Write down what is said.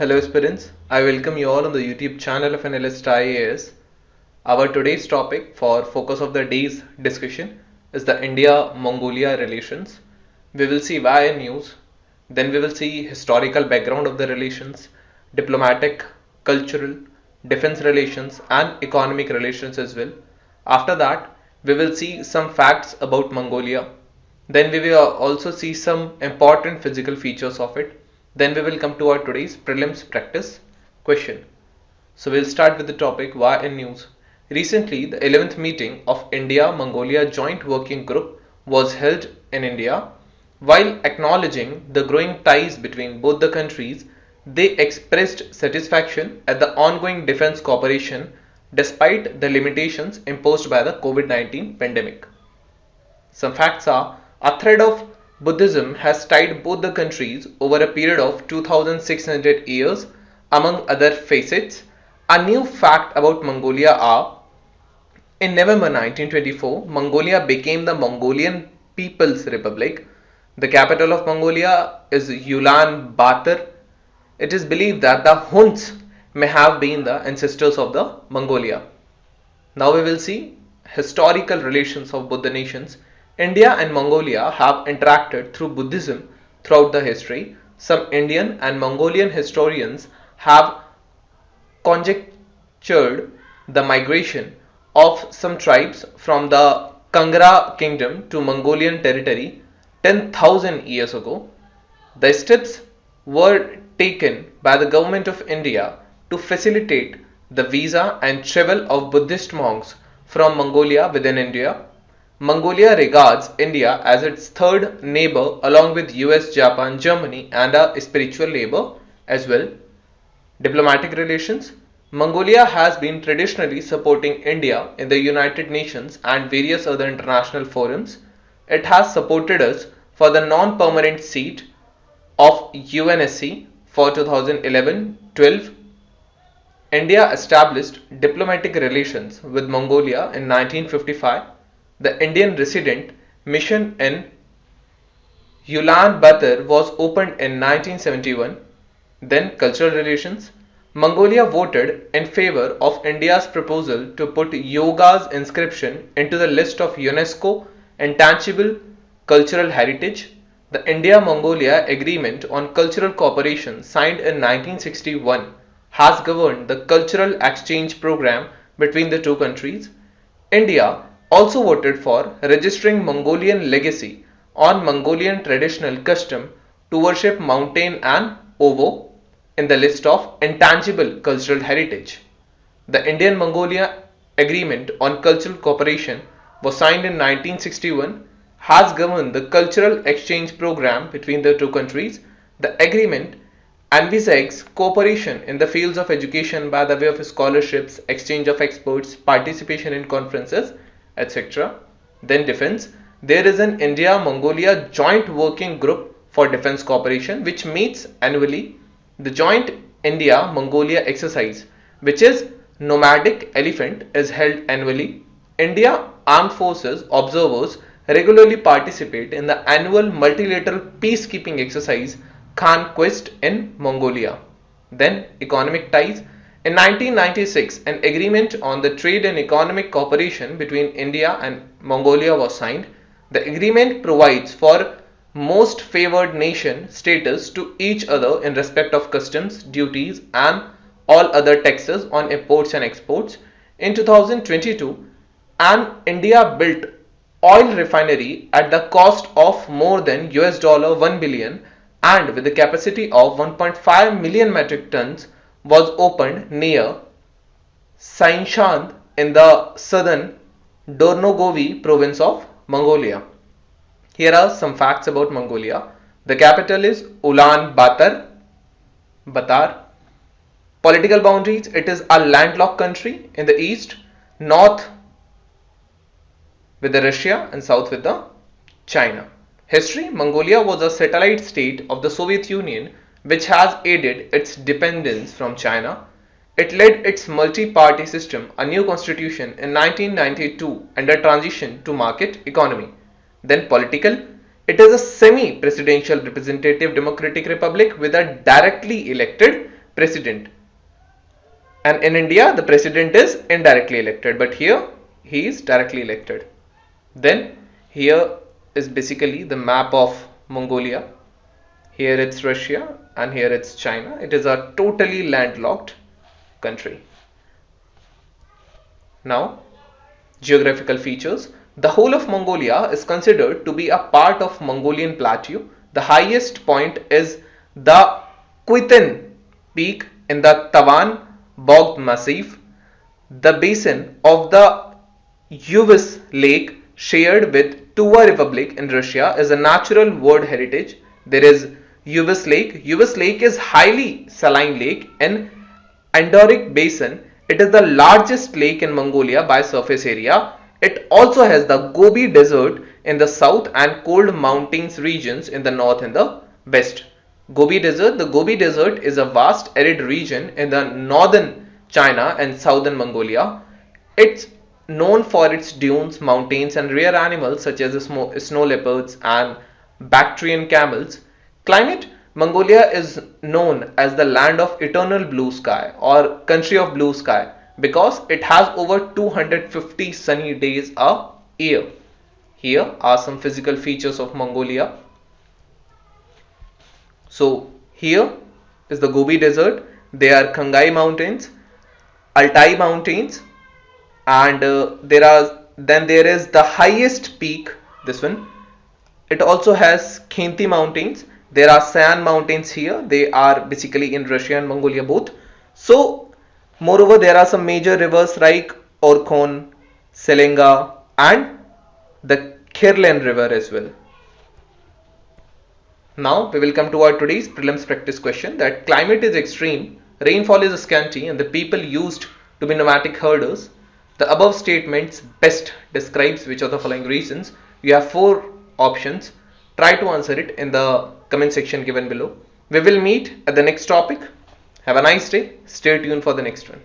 Hello aspirants, I welcome you all on the YouTube channel of ANALYST IAS. Our today's topic for focus of the day's discussion is the India-Mongolia relations. We will see why news, then we will see historical background of the relations, diplomatic, cultural, defense relations and economic relations as well. After that, we will see some facts about Mongolia. Then we will also see some important physical features of it. Then we will come to our today's prelims practice question. So we'll start with the topic why in news. Recently, the 11th meeting of India-Mongolia Joint Working Group was held in India. While acknowledging the growing ties between both the countries, they expressed satisfaction at the ongoing defense cooperation despite the limitations imposed by the COVID-19 pandemic. Some facts are a thread of Buddhism has tied both the countries over a period of 2600 years, among other facets. A new fact about Mongolia are in November 1924, Mongolia became the Mongolian People's Republic. The capital of Mongolia is Ulaanbaatar. It is believed that the Huns may have been the ancestors of the Mongolia. Now we will see historical relations of both the nations. India and Mongolia have interacted through Buddhism throughout the history. Some Indian and Mongolian historians have conjectured the migration of some tribes from the Kangra kingdom to Mongolian territory 10,000 years ago. The steps were taken by the government of India to facilitate the visa and travel of Buddhist monks from Mongolia within India. Mongolia regards India as its third neighbor along with US, Japan, Germany and a spiritual neighbor as well. Diplomatic relations. Mongolia has been traditionally supporting India in the United Nations and various other international forums. It has supported us for the non-permanent seat of UNSC for 2011-12. India established diplomatic relations with Mongolia in 1955. The Indian resident mission in Ulaanbaatar was opened in 1971. Then cultural relations. Mongolia voted in favor of India's proposal to put yoga's inscription into the list of UNESCO intangible cultural heritage. The India-Mongolia Agreement on Cultural Cooperation signed in 1961 has governed the cultural exchange program between the two countries. India also voted for registering Mongolian legacy on Mongolian traditional custom to worship mountain and ovo in the list of intangible cultural heritage. The Indian-Mongolia Agreement on Cultural Cooperation was signed in 1961, has governed the cultural exchange program between the two countries. The agreement envisages cooperation in the fields of education by the way of scholarships, exchange of experts, participation in conferences, etc. Then defense. There is an India-Mongolia Joint Working Group for Defense Cooperation which meets annually. The Joint India-Mongolia exercise, which is Nomadic Elephant, is held annually. India Armed Forces observers regularly participate in the annual multilateral peacekeeping exercise Khan Quest in Mongolia. Then economic ties. In 1996, an agreement on the trade and economic cooperation between India and Mongolia was signed. The agreement provides for most favored nation status to each other in respect of customs, duties and all other taxes on imports and exports. In 2022, an India built oil refinery at the cost of more than $1 billion and with a capacity of 1.5 million metric tons was opened near Sainshand in the southern Dornogovi province of Mongolia. Here are some facts about Mongolia. The capital is Ulaanbaatar. Political boundaries. It is a landlocked country in the east, north with the Russia and south with the China. History. Mongolia was a satellite state of the Soviet Union which has aided its dependence from China. It led its multi-party system, a new constitution in 1992 and a transition to market economy. Then political. It is a semi-presidential representative democratic republic with a directly elected president. And in India, the president is indirectly elected, but here he is directly elected. Then here is basically the map of Mongolia. Here it's Russia and here it's China. It is a totally landlocked country. Now, geographical features. The whole of Mongolia is considered to be a part of Mongolian plateau. The highest point is the Kuitin peak in the Tavan Bogd Massif. The basin of the Uvis Lake, shared with Tuva Republic in Russia, is a natural world heritage. There is Uvis Lake. Uvis Lake is highly saline lake in Andoric Basin. It is the largest lake in Mongolia by surface area. It also has the Gobi Desert in the south and cold mountains regions in the north and the west. Gobi Desert. The Gobi Desert is a vast arid region in the northern China and southern Mongolia. It's known for its dunes, mountains and rare animals such as snow leopards and Bactrian camels. Climate. Mongolia is known as the land of eternal blue sky or country of blue sky because it has over 250 sunny days a year. Here are some physical features of Mongolia. So here is the Gobi Desert. There are Khangai Mountains, Altai Mountains, and there is the highest peak, this one. It also has Khenti Mountains. There are San Mountains here. They are basically in Russia and Mongolia both. So moreover, there are some major rivers like Orkhon, Selenga and the Kirlen River as well. Now we will come to our today's prelims practice question, that climate is extreme, rainfall is scanty and the people used to be nomadic herders. The above statements best describes which of the following reasons. You have 4 options. Try to answer it in the comment section given below. We will meet at the next topic. Have a nice day. Stay tuned for the next one.